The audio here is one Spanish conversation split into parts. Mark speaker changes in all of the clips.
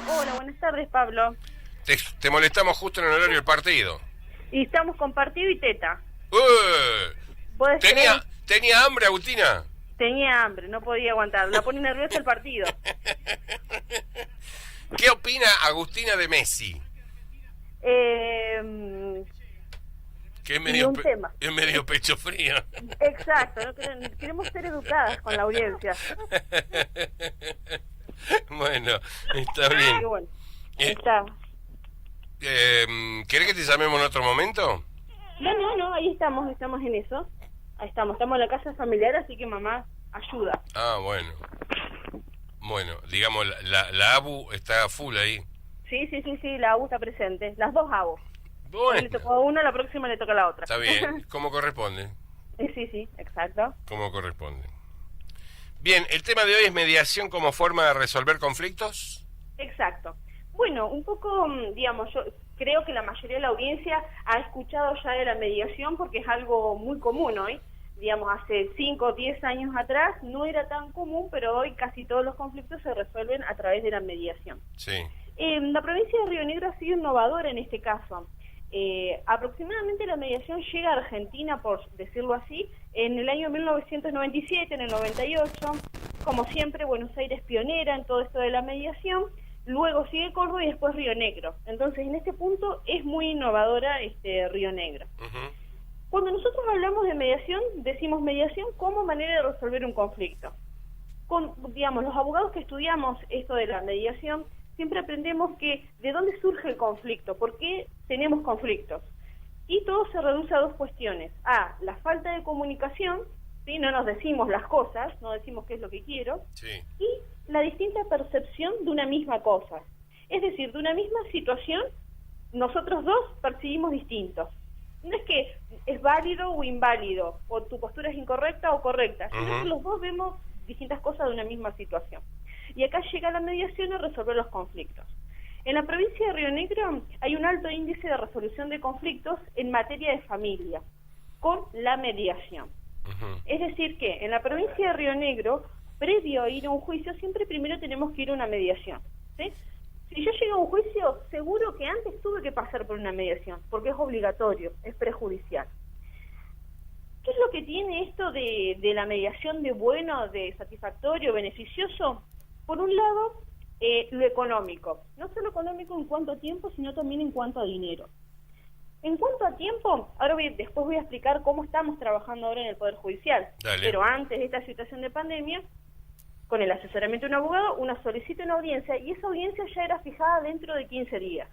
Speaker 1: Hola, buenas tardes, Pablo.
Speaker 2: Te molestamos justo en el horario del partido.
Speaker 1: Y estamos con partido y teta.
Speaker 2: ¡Eh!
Speaker 1: ¿Podés creer?
Speaker 2: ¿Tenía hambre, Agustina?
Speaker 1: Tenía hambre, no podía aguantar. La pone nerviosa el partido.
Speaker 2: ¿Qué opina Agustina de Messi? Que
Speaker 1: Y un tema.
Speaker 2: es medio pecho frío.
Speaker 1: Exacto, ¿no? Queremos ser educadas con la audiencia.
Speaker 2: Bueno, está bien.
Speaker 1: Qué bueno.
Speaker 2: Eh,
Speaker 1: Está.
Speaker 2: ¿Querés que te llamemos en otro momento?
Speaker 1: No, ahí estamos en eso. Ahí estamos en la casa familiar, así que mamá ayuda.
Speaker 2: Ah, bueno. Bueno, digamos, la ABU está full ahí.
Speaker 1: Sí, la ABU está presente. Las dos ABU.
Speaker 2: Bueno,
Speaker 1: Le tocó a una, la próxima le toca a la otra.
Speaker 2: está bien, como corresponde.
Speaker 1: Sí, exacto.
Speaker 2: Como corresponde. Bien, el tema de hoy es mediación como forma de resolver conflictos.
Speaker 1: Exacto. Bueno, un poco, digamos, yo creo que la mayoría de la audiencia ha escuchado ya de la mediación porque es algo muy común hoy. Digamos, hace 5 o 10 años atrás no era tan común, pero hoy casi todos los conflictos se resuelven a través de la mediación.
Speaker 2: Sí.
Speaker 1: La provincia de Río Negro ha sido innovadora en este caso. Aproximadamente la mediación llega a Argentina, por decirlo así, en el año 1997, en el 98. Como siempre, Buenos Aires pionera en todo esto de la mediación. Luego sigue Córdoba y después Río Negro. Entonces, en este punto es muy innovadora Río Negro.
Speaker 2: Uh-huh.
Speaker 1: Cuando nosotros hablamos de mediación, decimos mediación como manera de resolver un conflicto. Digamos, los abogados que estudiamos esto de la mediación, siempre aprendemos que de dónde surge el conflicto, por qué tenemos conflictos. Y todo se reduce a dos cuestiones. A, la falta de comunicación, ¿sí? No nos decimos las cosas, no decimos qué es lo que quiero.
Speaker 2: Sí.
Speaker 1: Y la distinta percepción de una misma cosa. Es decir, de una misma situación, nosotros dos percibimos distintos. No es que es válido o inválido, o tu postura es incorrecta o correcta, sino que los dos vemos distintas cosas de una misma situación. Y acá llega la mediación a resolver los conflictos. En la provincia de Río Negro hay un alto índice de resolución de conflictos en materia de familia, con la mediación. Es decir que en la provincia de Río Negro, previo a ir a un juicio, siempre primero tenemos que ir a una mediación, ¿sí? Si yo llego a un juicio, seguro que antes tuve que pasar por una mediación, porque es obligatorio, es prejudicial. ¿Qué es lo que tiene esto de la mediación de bueno, de satisfactorio, beneficioso? Por un lado, lo económico. No solo económico en cuanto a tiempo, sino también en cuanto a dinero. En cuanto a tiempo, después voy a explicar cómo estamos trabajando ahora en el Poder Judicial.
Speaker 2: Dale.
Speaker 1: Pero antes de esta situación de pandemia, con el asesoramiento de un abogado, uno solicita una audiencia y esa audiencia ya era fijada dentro de 15 días.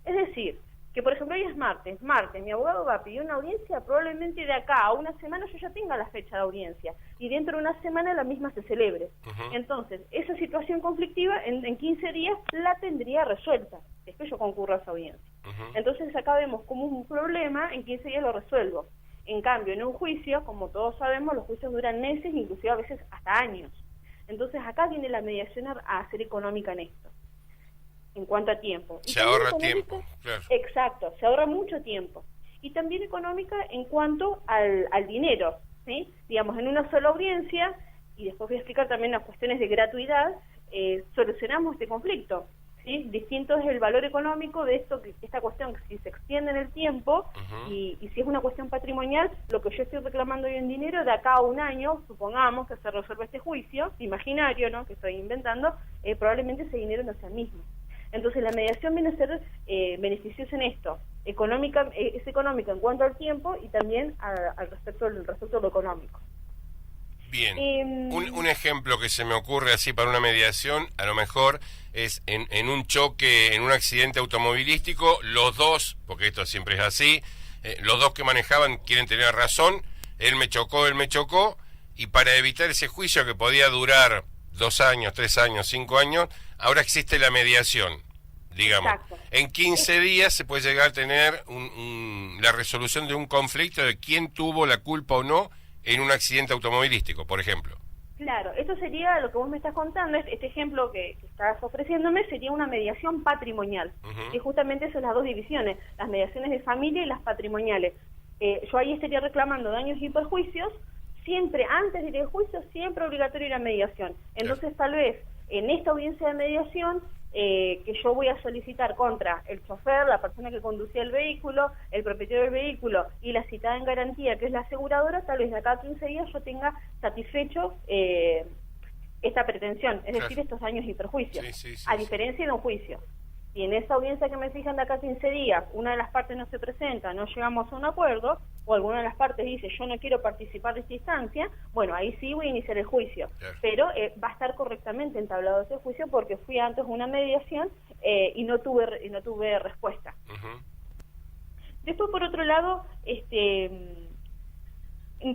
Speaker 1: Es decir, que por ejemplo hoy es martes, mi abogado va a pedir una audiencia, probablemente de acá a una semana yo ya tenga la fecha de audiencia y dentro de una semana la misma se celebre. Entonces, esa situación conflictiva en 15 días la tendría resuelta, después yo concurro a esa audiencia. Entonces acá vemos como un problema, en 15 días lo resuelvo. En cambio, en un juicio, como todos sabemos, los juicios duran meses, inclusive a veces hasta años. Entonces acá viene la mediación a ser económica en esto, en cuanto a tiempo.
Speaker 2: Se ahorra tiempo, claro.
Speaker 1: Exacto, se ahorra mucho tiempo. Y también económica en cuanto al dinero, ¿sí? Digamos, en una sola audiencia, y después voy a explicar también las cuestiones de gratuidad, solucionamos este conflicto, ¿sí? Distinto es el valor económico de esta cuestión, que si se extiende en el tiempo, y si es una cuestión patrimonial, lo que yo estoy reclamando hoy en dinero, de acá a un año, supongamos que se resuelve este juicio, imaginario, ¿no?, que estoy inventando, probablemente ese dinero no sea el mismo. Entonces la mediación viene a ser beneficiosa en esto, es económica en cuanto al tiempo y también al respecto de lo económico.
Speaker 2: Bien, un ejemplo que se me ocurre así para una mediación, a lo mejor es en un choque, en un accidente automovilístico, los dos, porque esto siempre es así, los dos que manejaban quieren tener razón, él me chocó, y para evitar ese juicio que podía durar 2 años, 3 años, 5 años, ahora existe la mediación, digamos.
Speaker 1: Exacto.
Speaker 2: En 15 días se puede llegar a tener la resolución de un conflicto de quién tuvo la culpa o no en un accidente automovilístico, por ejemplo.
Speaker 1: Claro, esto sería lo que vos me estás contando, este ejemplo que estás ofreciéndome sería una mediación patrimonial, y justamente son las dos divisiones, las mediaciones de familia y las patrimoniales. Yo ahí estaría reclamando daños y perjuicios, siempre, antes de ir al juicio, siempre obligatorio ir a mediación. Entonces, tal vez, en esta audiencia de mediación, que yo voy a solicitar contra el chofer, la persona que conducía el vehículo, el propietario del vehículo y la citada en garantía, que es la aseguradora, tal vez de acá a 15 días yo tenga satisfecho esta pretensión, es decir, estos daños y perjuicios, a diferencia de un juicio. Si en esa audiencia que me fijan de acá a 15 días, una de las partes no se presenta, no llegamos a un acuerdo, o alguna de las partes dice yo no quiero participar de esta instancia, bueno, ahí sí voy a iniciar el juicio. Pero va a estar correctamente entablado ese juicio porque fui antes a una mediación y no tuve respuesta. Después, por otro lado, en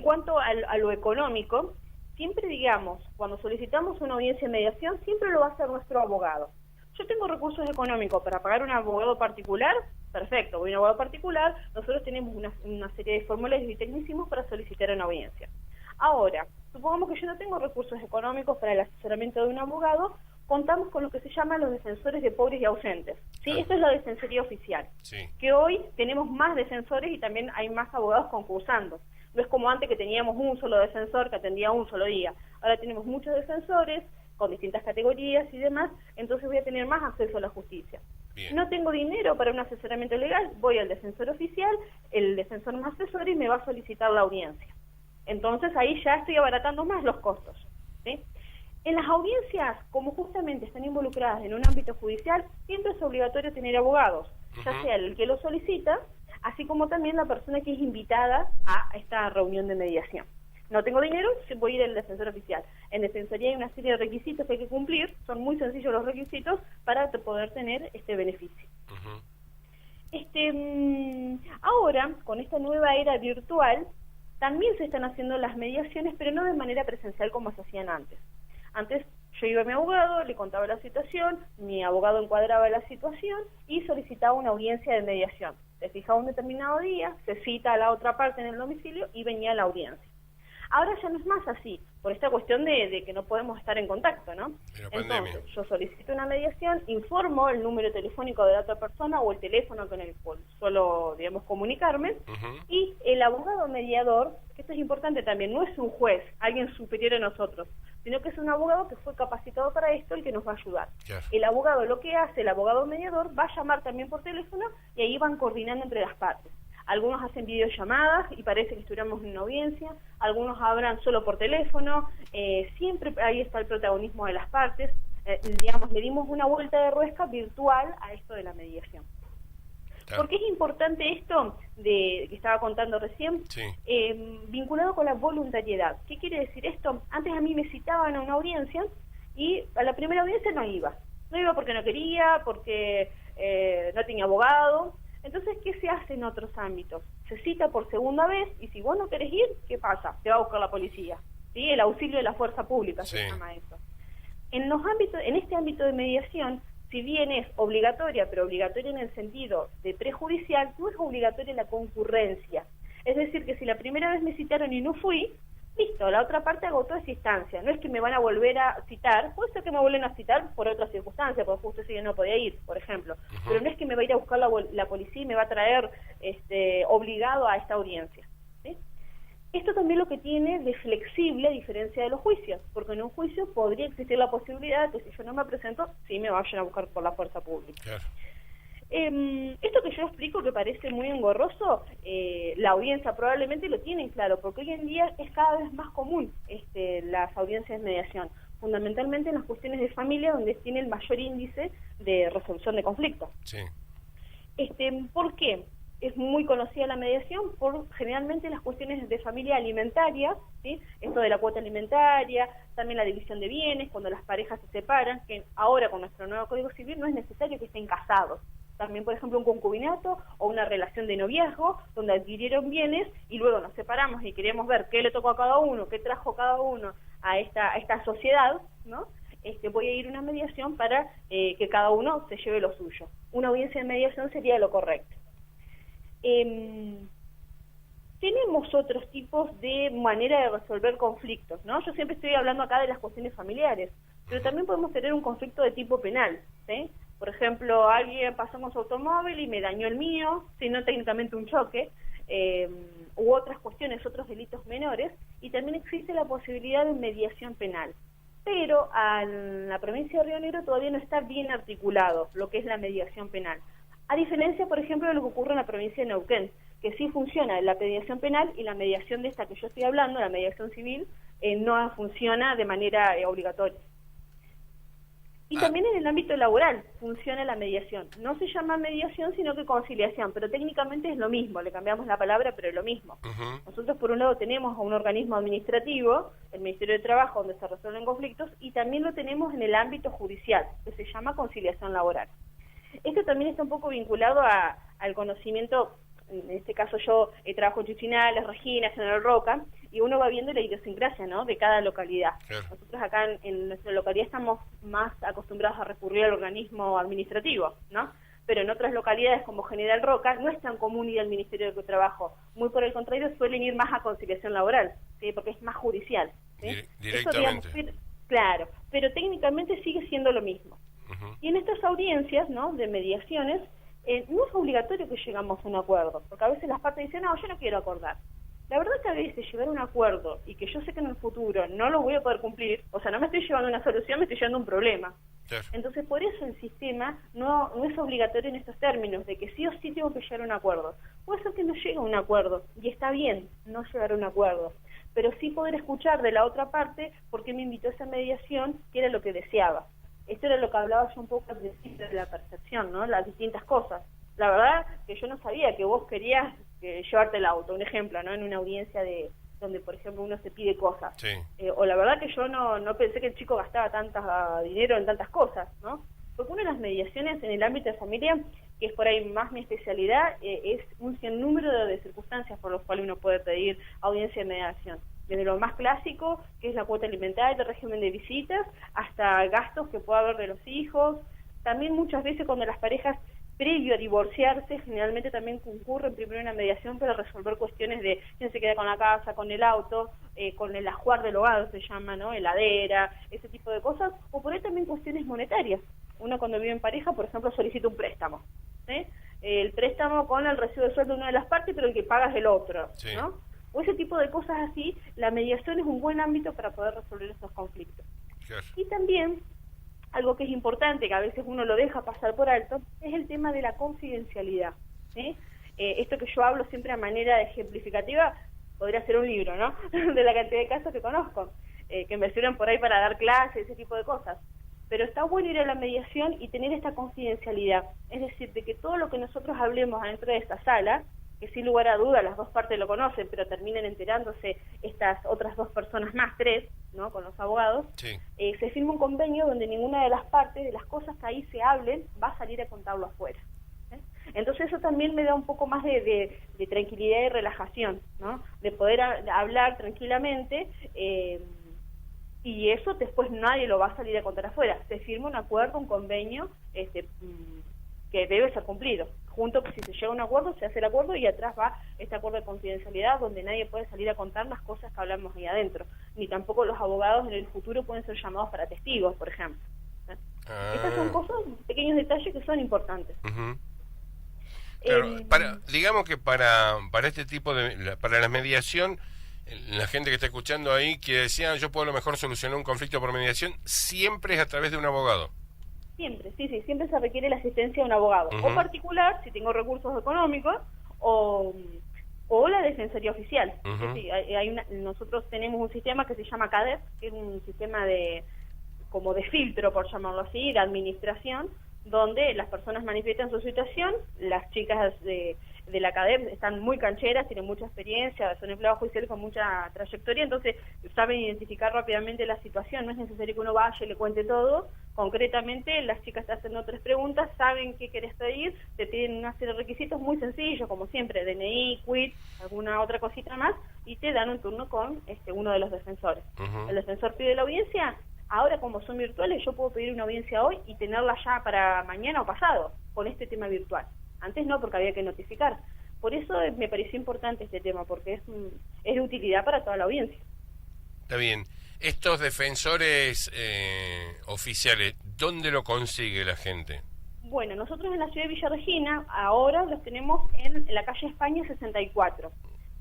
Speaker 1: cuanto a lo económico, siempre digamos, cuando solicitamos una audiencia de mediación, siempre lo va a hacer nuestro abogado. Yo tengo recursos económicos para pagar un abogado particular, perfecto, voy a un abogado particular, nosotros tenemos una serie de formularios y tecnicismos para solicitar una audiencia. Ahora, supongamos que yo no tengo recursos económicos para el asesoramiento de un abogado, contamos con lo que se llaman los defensores de pobres y ausentes. ¿Sí? Esto es la defensoría oficial, que hoy tenemos más defensores y también hay más abogados concursando. No es como antes que teníamos un solo defensor que atendía un solo día. Ahora tenemos muchos defensores con distintas categorías y demás, entonces voy a tener más acceso a la justicia. Bien. No tengo dinero para un asesoramiento legal, voy al defensor oficial, el defensor me asesora y me va a solicitar la audiencia. Entonces ahí ya estoy abaratando más los costos. ¿Sí? En las audiencias, como justamente están involucradas en un ámbito judicial, siempre es obligatorio tener abogados, ya sea el que lo solicita, así como también la persona que es invitada a esta reunión de mediación. No tengo dinero, voy a ir al defensor oficial. En defensoría hay una serie de requisitos que hay que cumplir, son muy sencillos los requisitos para poder tener este beneficio. Ahora, con esta nueva era virtual, también se están haciendo las mediaciones, pero no de manera presencial como se hacían antes. Antes yo iba a mi abogado, le contaba la situación, mi abogado encuadraba la situación y solicitaba una audiencia de mediación. Se fijaba un determinado día, se cita a la otra parte en el domicilio y venía la audiencia. Ahora ya no es más así, por esta cuestión de que no podemos estar en contacto, ¿no? Entonces, yo solicito una mediación, informo el número telefónico de la otra persona o el teléfono con el cual suelo, digamos, comunicarme, y el abogado mediador, que esto es importante también, no es un juez, alguien superior a nosotros, sino que es un abogado que fue capacitado para esto, el que nos va a ayudar. El abogado lo que hace, el abogado mediador, va a llamar también por teléfono y ahí van coordinando entre las partes. Algunos hacen videollamadas y parece que estuviéramos en una audiencia, algunos hablan solo por teléfono, siempre ahí está el protagonismo de las partes, digamos, le dimos una vuelta de rosca virtual a esto de la mediación. ¿Por qué es importante esto que estaba contando recién? Vinculado con la voluntariedad. ¿Qué quiere decir esto? Antes a mí me citaban a una audiencia y a la primera audiencia no iba. No iba porque no quería, porque no tenía abogado. Entonces, ¿qué se hace en otros ámbitos? Se cita por segunda vez y si vos no querés ir, ¿qué pasa? Te va a buscar la policía. ¿Sí? El auxilio de la fuerza pública se llama eso. En este ámbito de mediación, si bien es obligatoria, pero obligatoria en el sentido de prejudicial, no es obligatoria la concurrencia. Es decir, que si la primera vez me citaron y no fui, listo, la otra parte agotó esa instancia. No es que me van a volver a citar, puede ser que me vuelven a citar por otras circunstancias, porque justo ese día no podía ir, por ejemplo. Pero no es que me va a ir a buscar la policía y me va a traer obligado a esta audiencia. ¿Sí? Esto también lo que tiene de flexible a diferencia de los juicios, porque en un juicio podría existir la posibilidad de que si yo no me presento, sí me vayan a buscar por la fuerza pública. Claro. Esto que yo explico que parece muy engorroso, la audiencia probablemente lo tienen claro, porque hoy en día es cada vez más común las audiencias de mediación, fundamentalmente en las cuestiones de familia donde tiene el mayor índice de resolución de conflictos. ¿Por qué? Es muy conocida la mediación por generalmente las cuestiones de familia alimentaria, ¿sí? Esto de la cuota alimentaria, también la división de bienes, cuando las parejas se separan, que ahora con nuestro nuevo Código Civil no es necesario que estén casados. También, por ejemplo, un concubinato o una relación de noviazgo donde adquirieron bienes y luego nos separamos y queremos ver qué le tocó a cada uno, qué trajo cada uno a esta sociedad, ¿no? Voy a ir a una mediación para que cada uno se lleve lo suyo. Una audiencia de mediación sería lo correcto. Tenemos otros tipos de manera de resolver conflictos, ¿no? Yo siempre estoy hablando acá de las cuestiones familiares, pero también podemos tener un conflicto de tipo penal, ¿sí? Por ejemplo, alguien pasó con su automóvil y me dañó el mío, sino técnicamente un choque, u otras cuestiones, otros delitos menores, y también existe la posibilidad de mediación penal. pero en la provincia de Río Negro todavía no está bien articulado lo que es la mediación penal. A diferencia, por ejemplo, de lo que ocurre en la provincia de Neuquén, que sí funciona la mediación penal y la mediación de esta que yo estoy hablando, la mediación civil, no funciona de manera obligatoria. Y también en el ámbito laboral funciona la mediación. No se llama mediación, sino que conciliación, pero técnicamente es lo mismo, le cambiamos la palabra, pero es lo mismo. Nosotros, por un lado, tenemos a un organismo administrativo, el Ministerio de Trabajo, donde se resuelven conflictos, y también lo tenemos en el ámbito judicial, que se llama conciliación laboral. Esto también está un poco vinculado al conocimiento. En este caso yo trabajo en Chuchinales, Regina, General Roca, y uno va viendo la idiosincrasia, ¿no?, de cada localidad. Claro. Nosotros acá en nuestra localidad estamos más acostumbrados a recurrir al organismo administrativo, ¿no? Pero en otras localidades como General Roca no es tan común ir al Ministerio de Trabajo. Muy por el contrario, suelen ir más a conciliación laboral, ¿sí?, porque es más judicial, ¿sí?
Speaker 2: Directamente.
Speaker 1: Eso, digamos, claro, pero técnicamente sigue siendo lo mismo. Y en estas audiencias, ¿no?, de mediaciones, no es obligatorio que llegamos a un acuerdo, porque a veces las partes dicen, no, yo no quiero acordar. La verdad que a veces llegar a un acuerdo y que yo sé que en el futuro no lo voy a poder cumplir, o sea, no me estoy llevando una solución, me estoy llevando un problema. Claro. Entonces, por eso el sistema no es obligatorio en estos términos, de que sí o sí tengo que llegar a un acuerdo. Puede ser que no llegue a un acuerdo, y está bien no llegar a un acuerdo, pero sí poder escuchar de la otra parte por qué me invitó a esa mediación, que era lo que deseaba. Esto era lo que hablaba yo un poco al principio de la percepción, ¿no?, las distintas cosas. La verdad que yo no sabía que vos querías llevarte el auto, un ejemplo, ¿no?, en una audiencia donde, por ejemplo, uno se pide cosas. Sí. O la verdad que yo no pensé que el chico gastaba dinero en tantas cosas, ¿no? Porque una de las mediaciones en el ámbito de familia, que es por ahí más mi especialidad, es un sinnúmero de circunstancias por las cuales uno puede pedir audiencia de mediación. Desde lo más clásico, que es la cuota alimentaria, el régimen de visitas, hasta gastos que pueda haber de los hijos. También muchas veces cuando las parejas, previo a divorciarse, generalmente también concurren primero en la mediación para resolver cuestiones de quién se queda con la casa, con el auto, con el ajuar del hogar, se llama, ¿no?, heladera, ese tipo de cosas, o por ahí también cuestiones monetarias. Uno cuando vive en pareja, por ejemplo, solicita un préstamo, ¿sí? El préstamo con el recibo de sueldo de una de las partes, pero el que paga es el otro, sí, ¿no? O ese tipo de cosas así, la mediación es un buen ámbito para poder resolver esos conflictos. Claro. Y también, algo que es importante, que a veces uno lo deja pasar por alto, es el tema de la confidencialidad, ¿sí? Esto que yo hablo siempre a manera de ejemplificativa, podría ser un libro, ¿no?, de la cantidad de casos que conozco, que me sirven por ahí para dar clases, ese tipo de cosas. Pero está bueno ir a la mediación y tener esta confidencialidad, es decir, de que todo lo que nosotros hablemos adentro de esta sala, que sin lugar a duda las dos partes lo conocen, pero terminan enterándose estas otras dos personas más, tres, ¿no?, con los abogados, sí, se firma un convenio donde ninguna de las partes, de las cosas que ahí se hablen, va a salir a contarlo afuera. Entonces eso también me da un poco más de tranquilidad y relajación, ¿no?, de poder hablar tranquilamente, y eso después nadie lo va a salir a contar afuera. Se firma un acuerdo, un convenio, que debe ser cumplido. Junto, que si se llega a un acuerdo, se hace el acuerdo y atrás va este acuerdo de confidencialidad donde nadie puede salir a contar las cosas que hablamos ahí adentro. Ni tampoco los abogados en el futuro pueden ser llamados para testigos, por ejemplo. Estas son cosas, pequeños detalles que son importantes.
Speaker 2: Claro, digamos que para este tipo para la mediación, la gente que está escuchando ahí que decía, yo puedo a lo mejor solucionar un conflicto por mediación, siempre es a través de un abogado.
Speaker 1: Siempre, sí, siempre se requiere la asistencia de un abogado, o particular, si tengo recursos económicos, o la defensoría oficial. Sí, nosotros tenemos un sistema que se llama CADEP, que es un sistema como de filtro, por llamarlo así, de administración, donde las personas manifiestan su situación, las chicas de la CADEP están muy cancheras, tienen mucha experiencia, son empleados judiciales con mucha trayectoria, entonces saben identificar rápidamente la situación, no es necesario que uno vaya y le cuente todo. Concretamente, las chicas te hacen 3 preguntas, saben qué querés pedir, te piden una serie de requisitos muy sencillos, como siempre, DNI, quit, alguna otra cosita más, y te dan un turno con uno de los defensores. El defensor pide la audiencia. Ahora, como son virtuales, yo puedo pedir una audiencia hoy y tenerla ya para mañana o pasado, con este tema virtual. Antes no, porque había que notificar. Por eso me pareció importante este tema, porque es de utilidad para toda la audiencia.
Speaker 2: Está bien. Estos defensores oficiales, ¿dónde lo consigue la gente?
Speaker 1: Bueno, nosotros en la ciudad de Villa Regina ahora los tenemos en la calle España 64.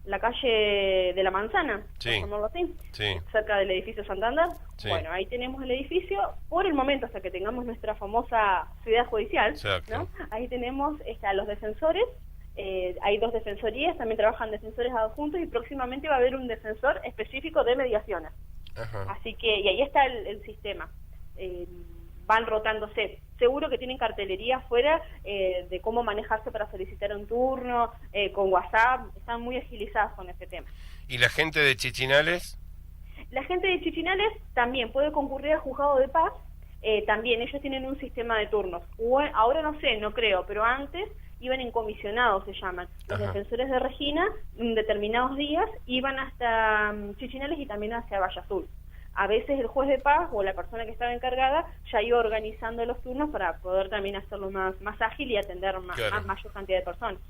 Speaker 1: la calle de la Manzana,
Speaker 2: sí,
Speaker 1: llamarlo así,
Speaker 2: sí,
Speaker 1: cerca del edificio Santander.
Speaker 2: Sí.
Speaker 1: Bueno, ahí tenemos el edificio, por el momento hasta que tengamos nuestra famosa ciudad judicial, ¿no? Ahí tenemos a los defensores, hay 2 defensorías, también trabajan defensores adjuntos y próximamente va a haber un defensor específico de mediaciones.
Speaker 2: Ajá.
Speaker 1: Así que, y ahí está el sistema. Van rotándose. Seguro que tienen cartelería afuera de cómo manejarse para solicitar un turno, con WhatsApp, están muy agilizados con ese tema.
Speaker 2: ¿Y la gente de Chichinales?
Speaker 1: La gente de Chichinales también puede concurrir al juzgado de paz, también ellos tienen un sistema de turnos. Ahora no sé, no creo, pero antes iban en comisionados, se llaman. Los defensores de Regina, en determinados días, iban hasta Chichinales y también hacia Valle Azul. A veces el juez de paz o la persona que estaba encargada ya iba organizando los turnos para poder también hacerlo más ágil y atender mayor cantidad de personas.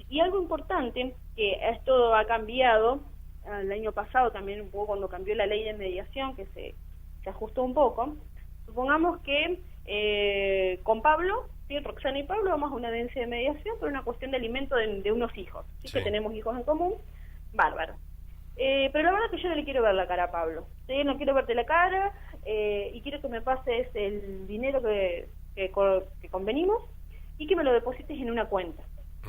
Speaker 1: Y algo importante, que esto ha cambiado, el año pasado también un poco cuando cambió la ley de mediación, que se ajustó un poco. Supongamos que con Pablo, ¿sí? Roxana y Pablo, vamos a una audiencia de mediación por una cuestión de alimento de unos hijos, ¿sí? Sí. Que tenemos hijos en común, bárbaro. Pero la verdad es que yo no le quiero ver la cara a Pablo, ¿sí? No quiero verte la cara y quiero que me pases el dinero que convenimos y que me lo deposites en una cuenta.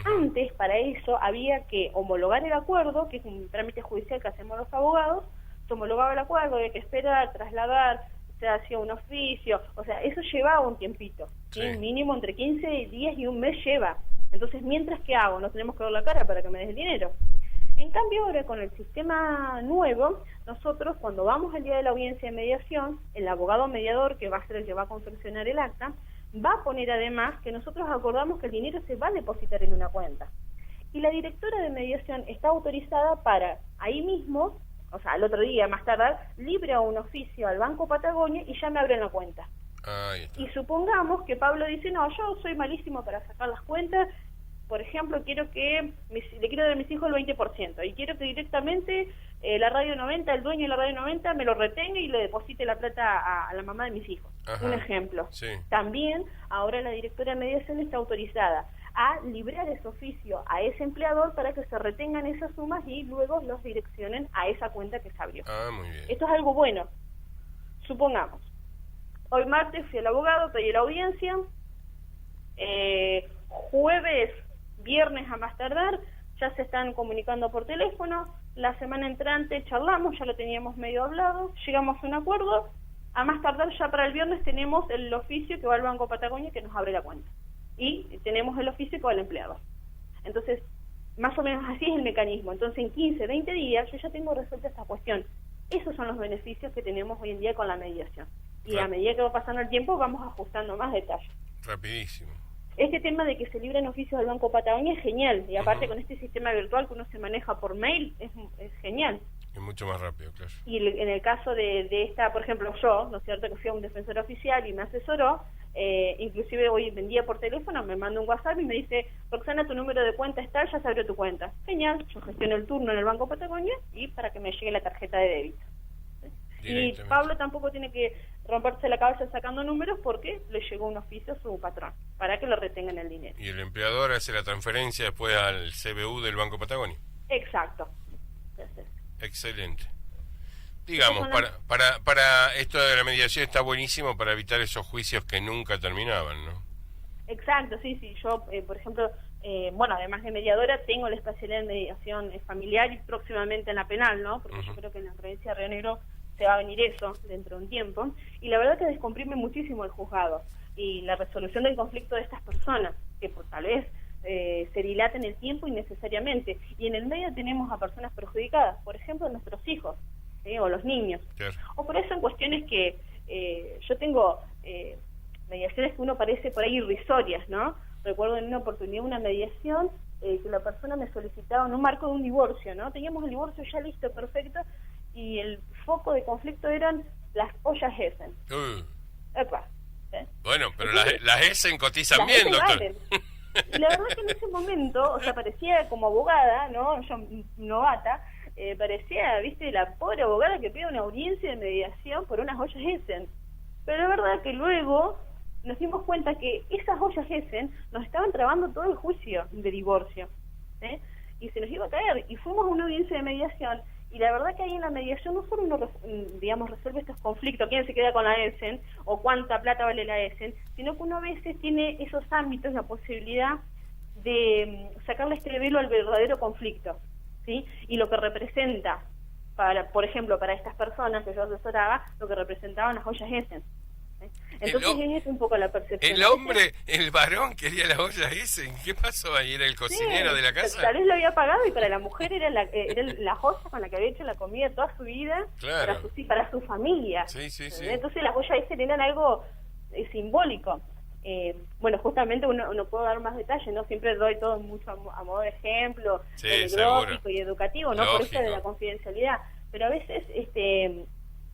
Speaker 1: Antes, para eso, había que homologar el acuerdo, que es un trámite judicial que hacemos los abogados. Se homologaba el acuerdo, había que esperar, trasladar, se hacía un oficio, o sea, eso llevaba un tiempito, ¿sí? Mínimo entre 15 días y un mes lleva. Entonces, mientras que hago, no tenemos que ver la cara para que me des el dinero. En cambio, ahora con el sistema nuevo, nosotros cuando vamos al día de la audiencia de mediación, el abogado mediador, que va a ser el que va a confeccionar el acta, va a poner además que nosotros acordamos que el dinero se va a depositar en una cuenta. Y la directora de mediación está autorizada para ahí mismo, o sea, al otro día más tarde, libra un oficio al Banco Patagonia y ya me abren la cuenta. Y supongamos que Pablo dice, no, yo soy malísimo para sacar las cuentas, por ejemplo, le quiero dar a mis hijos el 20%, y quiero que directamente la Radio 90, el dueño de la Radio 90, me lo retenga y le deposite la plata a la mamá de mis hijos. Un ejemplo. Sí. También, ahora la directora de mediación está autorizada a librar ese oficio a ese empleador para que se retengan esas sumas y luego los direccionen a esa cuenta que se abrió.
Speaker 2: Muy bien.
Speaker 1: Esto es algo bueno. Supongamos, hoy martes fui al abogado, pedí la audiencia, jueves, viernes a más tardar, ya se están comunicando por teléfono, la semana entrante charlamos, ya lo teníamos medio hablado, llegamos a un acuerdo, a más tardar ya para el viernes tenemos el oficio que va al Banco Patagonia que nos abre la cuenta, y tenemos el oficio que va al empleador. Entonces, más o menos así es el mecanismo. Entonces, en 15, 20 días yo ya tengo resuelta esta cuestión. Esos son los beneficios que tenemos hoy en día con la mediación. Y a medida que va pasando el tiempo vamos ajustando más detalles.
Speaker 2: Rapidísimo.
Speaker 1: Este tema de que se libren oficios del Banco Patagonia es genial, y aparte con este sistema virtual que uno se maneja por mail, es genial.
Speaker 2: Es mucho más rápido, claro.
Speaker 1: Y en el caso de esta, por ejemplo, yo, ¿no es cierto?, que fui a un defensor oficial y me asesoró, inclusive hoy vendía por teléfono, me manda un WhatsApp y me dice, Roxana, tu número de cuenta está, ya se abrió tu cuenta. Genial, yo gestiono el turno en el Banco Patagonia y para que me llegue la tarjeta de débito. Y Pablo tampoco tiene que romperse la cabeza sacando números porque le llegó un oficio a su patrón para que le retengan el dinero.
Speaker 2: Y el empleador hace la transferencia después al CBU del Banco Patagonia.
Speaker 1: Exacto.
Speaker 2: Excelente. Digamos, para esto de la mediación está buenísimo para evitar esos juicios que nunca terminaban, ¿no?
Speaker 1: Exacto, sí. Yo, por ejemplo, además de mediadora, tengo la especialidad en mediación familiar y próximamente en la penal, ¿no? Porque yo creo que en la provincia de Río Negro se va a venir eso dentro de un tiempo, y la verdad que descomprime muchísimo el juzgado y la resolución del conflicto de estas personas, que tal vez se dilata en el tiempo innecesariamente, y en el medio tenemos a personas perjudicadas, por ejemplo nuestros hijos, o los niños, claro. O por eso en cuestiones que yo tengo mediaciones que uno parece por ahí irrisorias, ¿no? Recuerdo en una oportunidad una mediación que la persona me solicitaba en un marco de un divorcio, ¿no? Teníamos el divorcio ya listo, perfecto, y el foco de conflicto eran las ollas Essen. Epa,
Speaker 2: Bueno, pero las Essen cotizan bien, doctor.
Speaker 1: Y la verdad que en ese momento, o sea, parecía como abogada, ¿no? Yo novata, parecía, viste, la pobre abogada que pide una audiencia de mediación por unas ollas Essen. Pero la verdad que luego nos dimos cuenta que esas ollas Essen nos estaban trabando todo el juicio de divorcio, y se nos iba a caer. Y fuimos a una audiencia de mediación, y la verdad que ahí en la mediación no solo uno, digamos, resuelve estos conflictos, quién se queda con la ESEN, o cuánta plata vale la ESEN, sino que uno a veces tiene esos ámbitos, la posibilidad de sacarle este velo al verdadero conflicto, ¿sí? Y lo que representa, por ejemplo, para estas personas que yo asesoraba, lo que representaban las ollas Essen. Entonces es un poco la percepción.
Speaker 2: El hombre, el varón quería las ollas Essen. ¿Qué pasó ahí? ¿Era el cocinero de la casa?
Speaker 1: Tal vez lo había pagado, y para la mujer era la olla con la que había hecho la comida toda su vida,
Speaker 2: claro,
Speaker 1: para su familia.
Speaker 2: Sí.
Speaker 1: Entonces las ollas Essen eran algo simbólico. Bueno, justamente uno puede dar más detalles, ¿no? Siempre doy todo mucho a modo de ejemplo, anecdótico y educativo, ¿no? Por eso de la confidencialidad. Pero a veces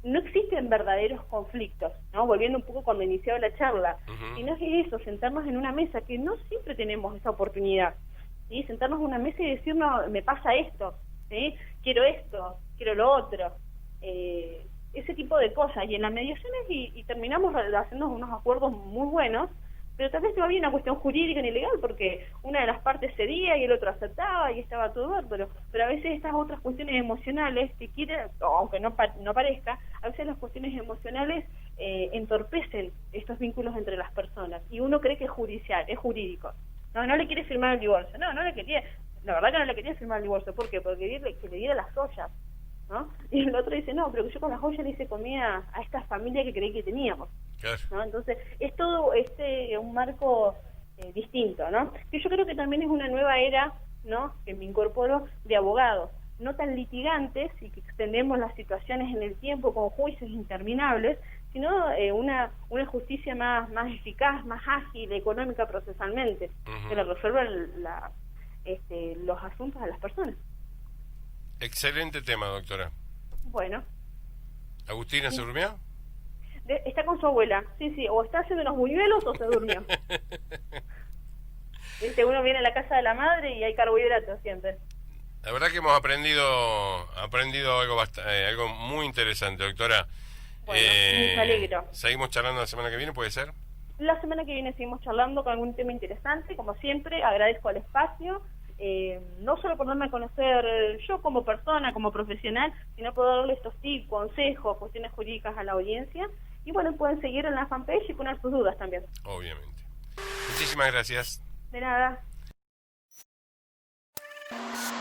Speaker 1: no existen verdaderos conflictos, ¿no? Volviendo un poco cuando iniciaba la charla, sino es eso, sentarnos en una mesa, que no siempre tenemos esa oportunidad, ¿sí? Sentarnos en una mesa y decirnos, me pasa esto, ¿sí? Quiero esto, quiero lo otro, ese tipo de cosas, y en las mediaciones y terminamos haciendo unos acuerdos muy buenos, pero tal vez no había una cuestión jurídica ni legal, porque una de las partes cedía y el otro aceptaba y estaba todo bárbaro, pero a veces estas otras cuestiones emocionales que aunque no parezca, a veces las cuestiones emocionales entorpecen estos vínculos entre las personas, y uno cree que es judicial, es jurídico, no le quiere firmar el divorcio, no le quería, la verdad que no le quería firmar el divorcio. ¿Por qué? Porque que le diera las ollas, ¿no? Y el otro dice, no, pero que yo con las ollas le hice comida a esta familia que creí que teníamos, claro, ¿no? Entonces es todo un marco distinto, ¿no? Que yo creo que también es una nueva era, ¿no?, que me incorporo, de abogados no tan litigantes y que extendemos las situaciones en el tiempo con juicios interminables, sino una justicia más eficaz, más ágil, económica procesalmente, que le resuelva los asuntos a las personas.
Speaker 2: Excelente tema, doctora.
Speaker 1: Bueno.
Speaker 2: ¿Agustina se durmió?
Speaker 1: Está con su abuela, sí, o está haciendo unos buñuelos o se durmió. Uno viene a la casa de la madre y hay carbohidratos siempre.
Speaker 2: La verdad que hemos aprendido algo muy interesante, doctora.
Speaker 1: Bueno, me alegro.
Speaker 2: ¿Seguimos charlando la semana que viene, puede ser?
Speaker 1: La semana que viene seguimos charlando con algún tema interesante, como siempre. Agradezco al espacio, no solo por darme a conocer yo como persona, como profesional, sino por darle estos tips, consejos, cuestiones jurídicas a la audiencia. Y bueno, pueden seguir en la fanpage y poner sus dudas también.
Speaker 2: Obviamente. Muchísimas gracias.
Speaker 1: De nada.